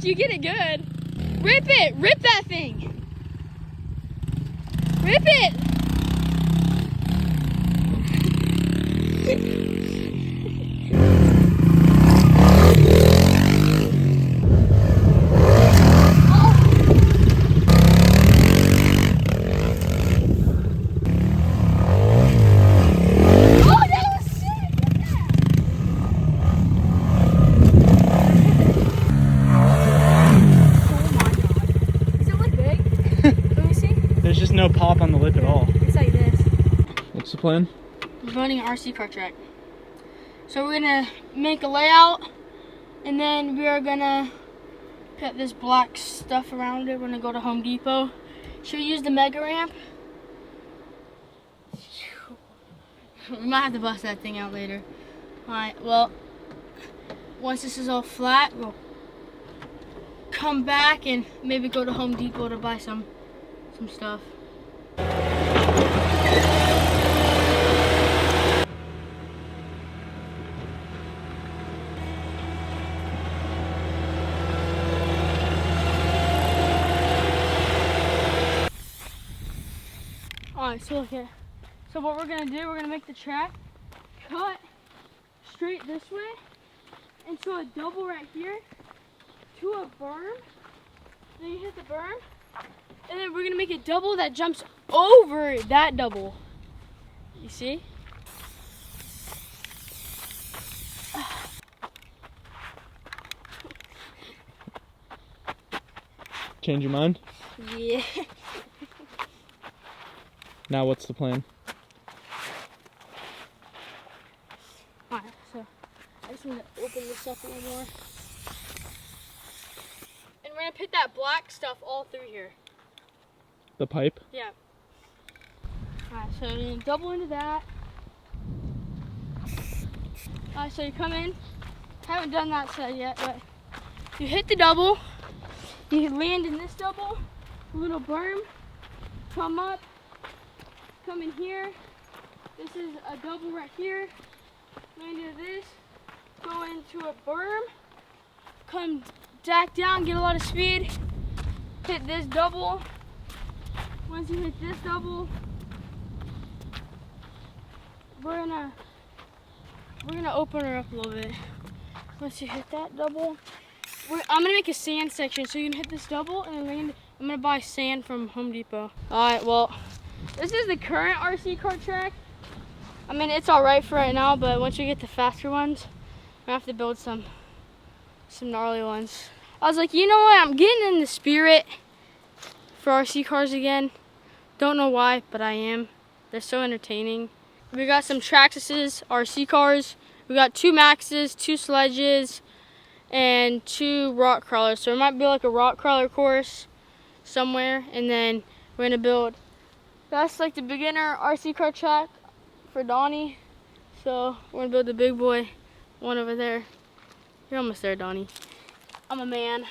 You get it good. Rip it. Rip that thing. Rip it. There's just no pop on the lip at all. It's like this. What's the plan? We're building an RC car track. So we're gonna make a layout, and then we are gonna put this black stuff around it. We're gonna go to Home Depot. Should we use the mega ramp? We might have to bust that thing out later. Alright, well, once this is all flat, we'll come back and maybe go to Home Depot to buy some stuff. Alright, so look here. So what we're gonna do, we're gonna make the track cut straight this way into a double right here to a berm. Then you hit the berm. And then we're gonna make a double that jumps over that double. You see? Change your mind? Yeah. Now what's the plan? Alright, so I just want to open this up a little more. And we're gonna put that black stuff all through here. The pipe? Yeah. Alright, so you're gonna double into that. Alright, so you come in. Haven't done that set yet, but you hit the double. You land in this double, a little berm, come up, come in here. This is a double right here. Land into this, go into a berm, come back down, get a lot of speed, hit this double. Once you hit this double, we're gonna open her up a little bit. Once you hit that double, I'm gonna make a sand section, so you can hit this double and then land. I'm gonna buy sand from Home Depot. All right, well, this is the current RC car track. I mean, it's all right for right now, but once we get the faster ones, we're gonna have to build some gnarly ones. I was like, you know what? I'm getting in the spirit for RC cars again. Don't know why, but I am. They're so entertaining. We got some Traxxas RC cars. We got 2 Maxes, 2 Sledges, and 2 rock crawlers. So there might be like a rock crawler course somewhere, and then we're gonna build. That's like the beginner RC car track for Donnie. So we're gonna build the big boy one over there. You're almost there, Donnie. I'm a man.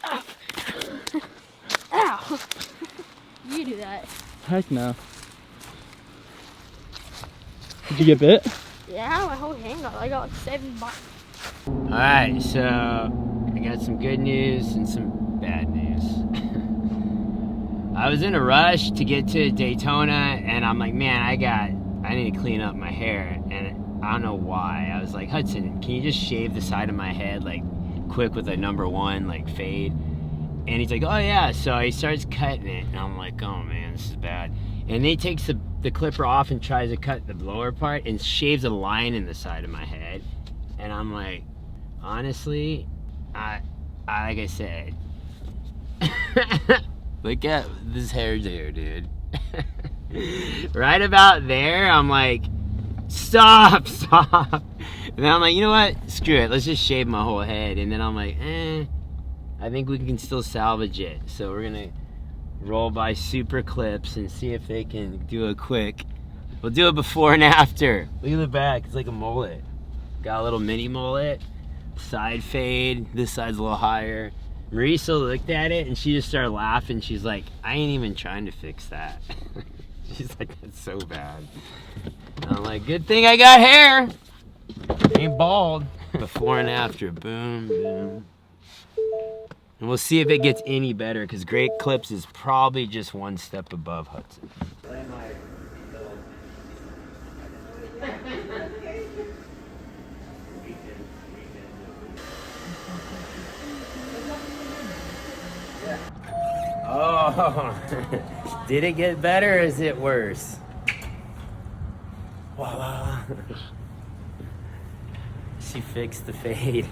Ow. Ow. You do that. Heck no. Did you get bit? Yeah, my whole hand got. I got like 7 bites. Alright, so I got some good news and some bad news. I was in a rush to get to Daytona, and I'm like, man, I need to clean up my hair, and I don't know why. I was like, Hudson, can you just shave the side of my head like quick with a #1 like fade? And he's like, oh yeah. So he starts cutting it, and I'm like, oh man, this is bad. And he takes the clipper off and tries to cut the lower part and shaves a line in the side of my head. And I'm like, honestly, I like I said, look at this hair there, dude. Right about there, I'm like, stop. And then I'm like, you know what? Screw it. Let's just shave my whole head. And then I'm like, I think we can still salvage it. So we're gonna roll by Super Clips and see if they can do a quick. We'll do it before and after. Look at the back. It's like a mullet. Got a little mini mullet. Side fade. This side's a little higher. Marisa looked at it and she just started laughing. She's like, I ain't even trying to fix that. She's like, that's so bad. And I'm like, good thing I got hair. Ain't bald. Before and after. Boom, boom. And we'll see if it gets any better, because Great Clips is probably just one step above Hudson. Oh, did it get better or is it worse? Voila. She fixed the fade.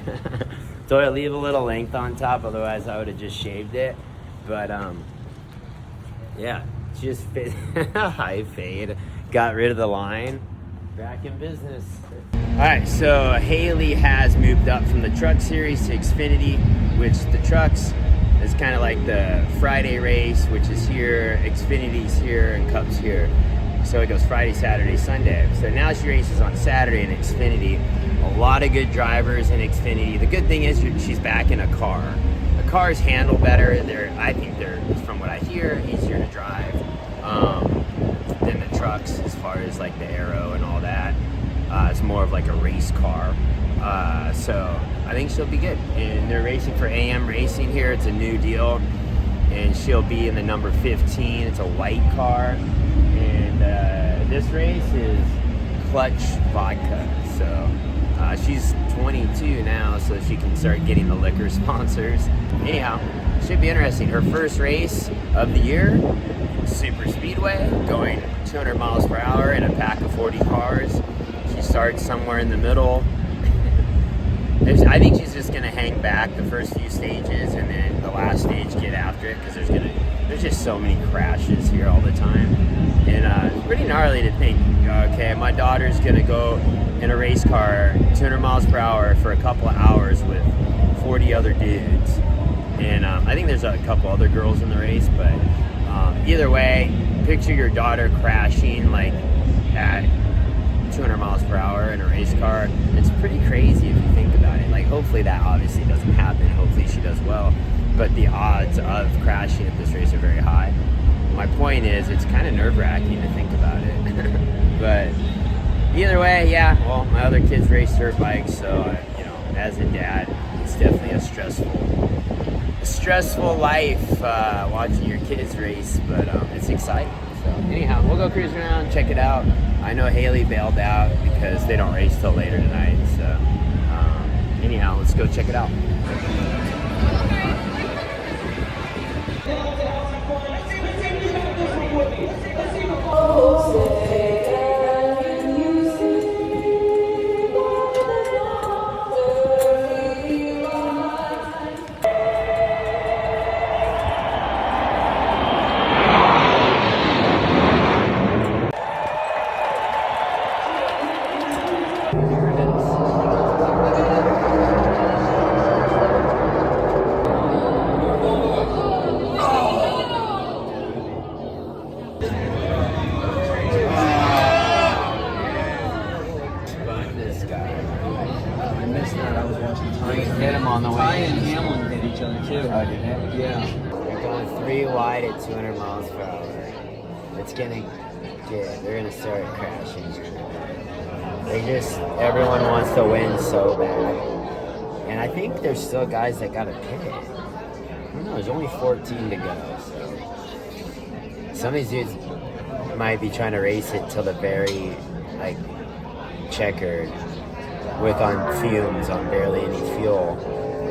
So I leave a little length on top, otherwise I would have just shaved it. But yeah, she just high fade, got rid of the line, back in business. All right, so Hailie has moved up from the Truck Series to Xfinity, which the Trucks is kind of like the Friday race, which is here, Xfinity's here, and Cup's here. So it goes Friday, Saturday, Sunday. So now she races on Saturday in Xfinity. A lot of good drivers in Xfinity. The good thing is she's back in a car. The cars handle better. I think they're, from what I hear, easier to drive than the trucks as far as like the aero and all that. It's more of like a race car. So I think she'll be good. And they're racing for AM Racing here. It's a new deal. And she'll be in the number 15. It's a white car. And this race is Clutch Vodka. So she's 22 now, so she can start getting the liquor sponsors. Anyhow, should be interesting. Her first race of the year, super speedway, going 200 miles per hour in a pack of 40 cars. She starts somewhere in the middle. I think she's just gonna hang back the first few stages, and then the last stage get after it, because there's just so many crashes here all the time. And it's pretty gnarly to think, okay, my daughter's gonna go in a race car 200 miles per hour for a couple of hours with 40 other dudes. And I think there's a couple other girls in the race, but either way, picture your daughter crashing like at 200 miles per hour in a race car. It's pretty crazy if you think about it. Like, hopefully that obviously doesn't happen. Hopefully she does well, but the odds of crashing at this race are very high. My point is, it's kind of nerve-wracking to think about it. But either way, yeah, well, my other kids race dirt bikes, so you know, as a dad, it's definitely a stressful life watching your kids race, but it's exciting. So anyhow, we'll go cruise around, check it out. I know Hailie bailed out because they don't race till later tonight, so anyhow, let's go check it out. Hit him on the way. Ty and Hamlin hit each other too. Oh, did they? Yeah. They're going 3 wide at 200 miles per hour. It's gonna get, they're gonna start crashing. Everyone wants to win so bad. And I think there's still guys that gotta pit. I don't know, there's only 14 to go, so. Some of these dudes might be trying to race it till the very, like, checkered, with on fumes, on barely any fuel.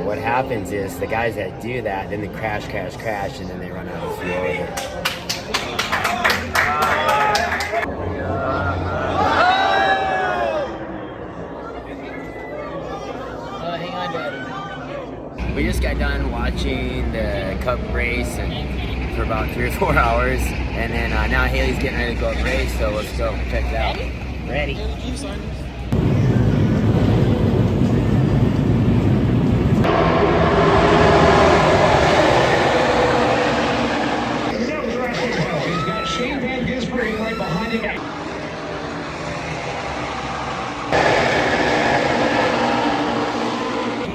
What happens is the guys that do that, then they crash, and then they run out of fuel. Hang on, Daddy. We just got done watching the Cup race for about 3 or 4 hours, and then now Hailie's getting ready to go up race, so let's go check it out. Ready?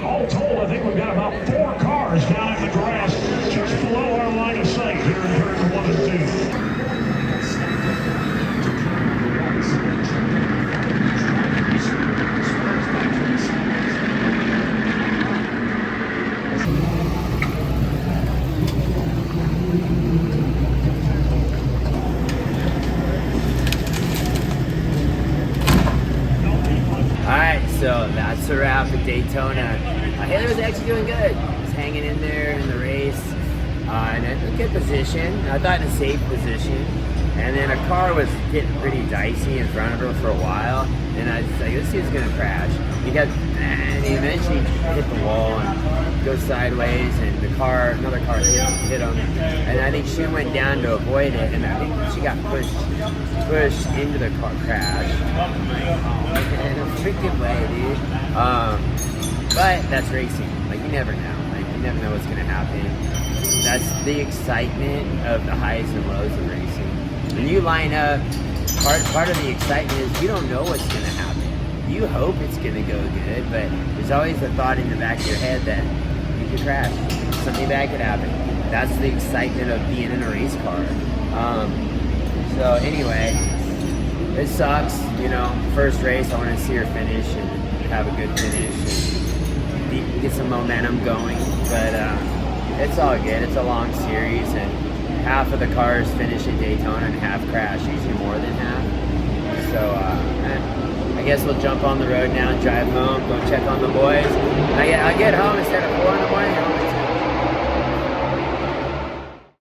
All told, I think we've got about 4 cars down in the grass just below our line of sight here in turn 1 and 2. a wrap at Daytona. Hailey was actually doing good. Was hanging in there in the race, and in a good position. I thought in a safe position. And then a car was getting pretty dicey in front of her for a while, and I was like, this dude's gonna crash. And he eventually hit the wall and goes sideways, and another car hit him. And I think she went down to avoid it, and I think she got pushed into the car crash. I'm like, oh man, in a freaking way, dude. But that's racing. Like, you never know. Like, you never know what's gonna happen. That's the excitement of the highs and lows of racing. When you line up, part of the excitement is you don't know what's going to happen. You hope it's going to go good, but there's always a thought in the back of your head that you could crash. Something bad could happen. That's the excitement of being in a race car. So anyway, it sucks. You know, first race, I want to see her finish and have a good finish and get some momentum going. But it's all good. It's a long series, and half of the cars finish at Daytona and half crash, usually more than half. So I guess we'll jump on the road now and drive home, go check on the boys. I get home instead of 4 in the morning,